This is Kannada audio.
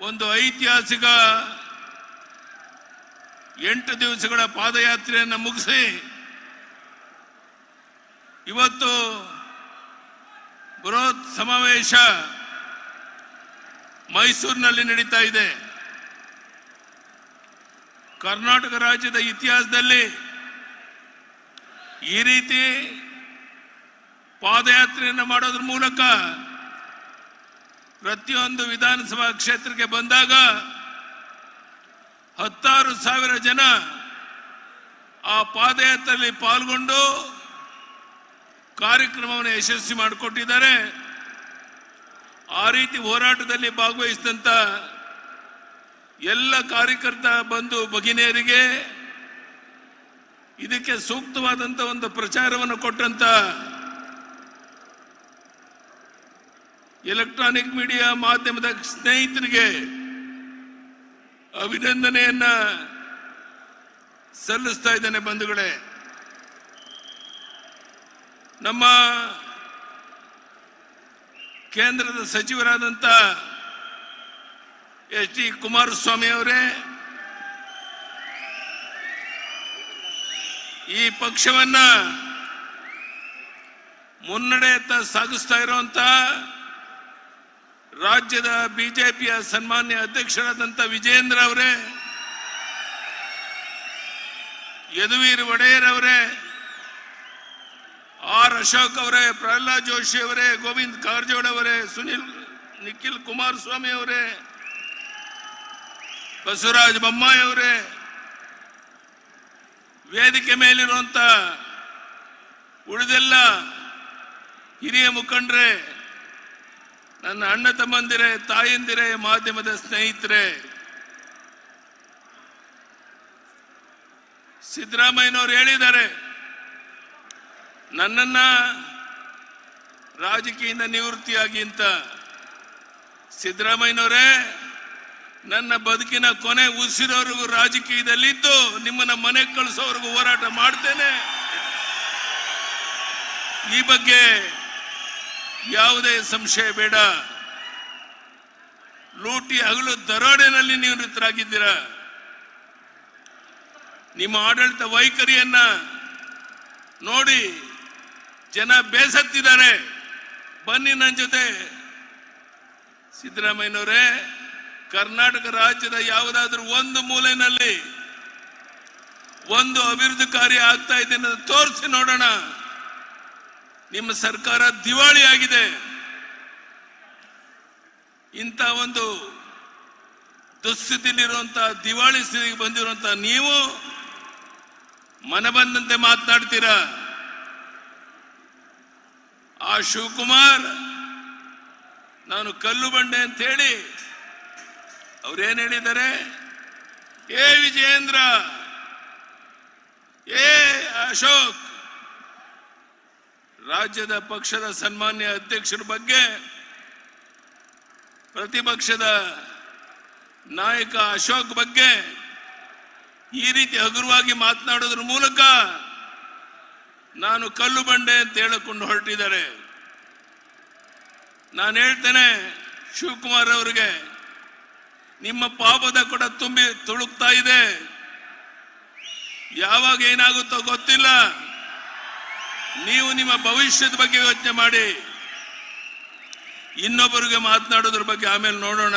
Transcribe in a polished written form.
ಒಂದು ಐತಿಹಾಸಿಕ 8 ದಿವಸಗಳ ಪಾದಯಾತ್ರೆಯನ್ನು ಮುಗಿಸಿ ಇವತ್ತು ಬೃಹತ್ ಸಮಾವೇಶ ಮೈಸೂರಿನಲ್ಲಿ ನಡೀತಾ ಇದೆ. ಕರ್ನಾಟಕ ರಾಜ್ಯದ ಇತಿಹಾಸದಲ್ಲಿ ಈ ರೀತಿ ಪಾದಯಾತ್ರೆಯನ್ನು ಮಾಡೋದ್ರ ಮೂಲಕ ಪ್ರತಿಯೊಂದು ವಿಧಾನಸಭಾ ಕ್ಷೇತ್ರಕ್ಕೆ ಬಂದಾಗ 16,000 ಜನ ಆ ಪಾದಯಾತ್ರೆಯಲ್ಲಿ ಪಾಲ್ಗೊಂಡು ಕಾರ್ಯಕ್ರಮವನ್ನು ಯಶಸ್ವಿ ಮಾಡಿಕೊಟ್ಟಿದ್ದಾರೆ. ಆ ರೀತಿ ಹೋರಾಟದಲ್ಲಿ ಭಾಗವಹಿಸಿದಂತ ಎಲ್ಲ ಕಾರ್ಯಕರ್ತ ಬಂಧು ಭಗಿನಿಯರಿಗೆ ಇದಕ್ಕೆ ಸೂಕ್ತವಾದಂತ ಒಂದು ಪ್ರಚಾರವನ್ನು ಕೊಟ್ಟಂತ ಎಲೆಕ್ಟ್ರಾನಿಕ್ ಮೀಡಿಯಾ ಮಾಧ್ಯಮದ ಸ್ನೇಹಿತರಿಗೆ ಅಭಿನಂದನೆಯನ್ನ ಸಲ್ಲಿಸ್ತಾ ಇದ್ದೇನೆ. ಬಂಧುಗಳೇ, ನಮ್ಮ ಕೇಂದ್ರದ ಸಚಿವರಾದಂತ ಎಚ್ ಡಿ ಕುಮಾರಸ್ವಾಮಿ ಅವರೇ ಈ ಪಕ್ಷವನ್ನ ಮುನ್ನಡೆಯತ್ತ ಸಾಗಿಸ್ತಾ ಇರುವಂತ ರಾಜ್ಯದ ಬಿಜೆಪಿಯ ಸನ್ಮಾನ್ಯ ಅಧ್ಯಕ್ಷರಾದಂತ ವಿಜೇಂದ್ರ ಅವರೇ, ಯದುವೀರ್ ಒಡೆಯರ್ ಅವರೇ, ಆರ್ ಅಶೋಕ್ ಅವರೇ, ಪ್ರಹ್ಲಾದ್ ಜೋಶಿ ಅವರೇ, ಗೋವಿಂದ್ ಕಾರಜೋಳ ಅವರೇ, ನಿಖಿಲ್ ಕುಮಾರಸ್ವಾಮಿ ಅವರೇ, ಬಸವರಾಜ ಬೊಮ್ಮಾಯಿ ಅವರೇ, ವೇದಿಕೆ ಮೇಲಿರುವಂತ ಉಳಿದೆಲ್ಲ ಹಿರಿಯ ಮುಖಂಡರೇ, ನನ್ನ ಅಣ್ಣ ತಮ್ಮಂದಿರೇ, ತಾಯಂದಿರೇ, ಮಾಧ್ಯಮದ ಸ್ನೇಹಿತರೆ, ಸಿದ್ದರಾಮಯ್ಯನವರು ಹೇಳಿದ್ದಾರೆ ನನ್ನನ್ನ ರಾಜಕೀಯದಿಂದ ನಿವೃತ್ತಿಯಾಗಿ ಅಂತ. ಸಿದ್ದರಾಮಯ್ಯನವರೇ, ನನ್ನ ಬದುಕಿನ ಕೊನೆ ಉಸಿರೋವರೆಗೂ ರಾಜಕೀಯದಲ್ಲಿದ್ದು ನಿಮ್ಮನ್ನ ಮನೆಗೆ ಕಳಿಸೋವರೆಗೂ ಹೋರಾಟ ಮಾಡ್ತೇನೆ. ಈ ಬಗ್ಗೆ ಯಾವುದೇ ಸಂಶಯ ಬೇಡ. ಲೂಟಿ ಹಗಲು ದರೋಡೆನಲ್ಲಿ ನಿವೃತ್ತರಾಗಿದ್ದೀರಾ. ನಿಮ್ಮ ಆಡಳಿತ ವೈಖರಿಯನ್ನ ನೋಡಿ ಜನ ಬೇಸತ್ತಿದ್ದಾರೆ. ಬನ್ನಿ ನನ್ನ ಜೊತೆ. ಸಿದ್ದರಾಮಯ್ಯನವರೇ, ಕರ್ನಾಟಕ ರಾಜ್ಯದ ಯಾವುದಾದ್ರೂ ಒಂದು ಮೂಲೆಯಲ್ಲಿ ಒಂದು ಅಭಿವೃದ್ಧಿ ಕಾರ್ಯ ಆಗ್ತಾ ಇದೆ ಅನ್ನೋದು ತೋರಿಸಿ ನೋಡೋಣ. ನಿಮ್ಮ ಸರ್ಕಾರ ದಿವಾಳಿ ಆಗಿದೆ. ಇಂಥ ಒಂದು ದುಸ್ಥಿತಿಲಿರುವಂತಹ ದಿವಾಳಿ ಸ್ಥಿತಿಗೆ ಬಂದಿರುವಂತಹ ನೀವು ಮನ ಬಂದಂತೆ ಮಾತನಾಡ್ತೀರಾ. ಆ ಶಿವಕುಮಾರ್ ನಾನು ಕಲ್ಲು ಬಂಡೆ ಅಂತ ಹೇಳಿ ಅವ್ರೇನ್ ಹೇಳಿದ್ದಾರೆ? ಏ ವಿಜಯೇಂದ್ರ, ಏ ಅಶೋಕ್, ರಾಜ್ಯದ ಪಕ್ಷದ ಸನ್ಮಾನ್ಯ ಅಧ್ಯಕ್ಷರ ಬಗ್ಗೆ ಪ್ರತಿಪಕ್ಷದ ನಾಯಕ ಅಶೋಕ್ ಬಗ್ಗೆ ಈ ರೀತಿ ಹಗುರವಾಗಿ ಮಾತನಾಡೋದ್ರ ಮೂಲಕ ನಾನು ಕಲ್ಲು ಬಂಡೆ ಅಂತ ಹೇಳಿಕೊಂಡು ಹೊರಟಿದ್ದಾರೆ. ನಾನು ಹೇಳ್ತೇನೆ ಶಿವಕುಮಾರ್ ಅವರಿಗೆ, ನಿಮ್ಮ ಪಾಪದ ಕೂಡ ತುಂಬಿ ತುಳುಕ್ತಾ ಇದೆ. ಯಾವಾಗ ಏನಾಗುತ್ತೋ ಗೊತ್ತಿಲ್ಲ. ನೀವು ನಿಮ್ಮ ಭವಿಷ್ಯದ ಬಗ್ಗೆ ಯೋಚನೆ ಮಾಡಿ. ಇನ್ನೊಬ್ಬರಿಗೆ ಮಾತನಾಡೋದ್ರ ಬಗ್ಗೆ ಆಮೇಲೆ ನೋಡೋಣ.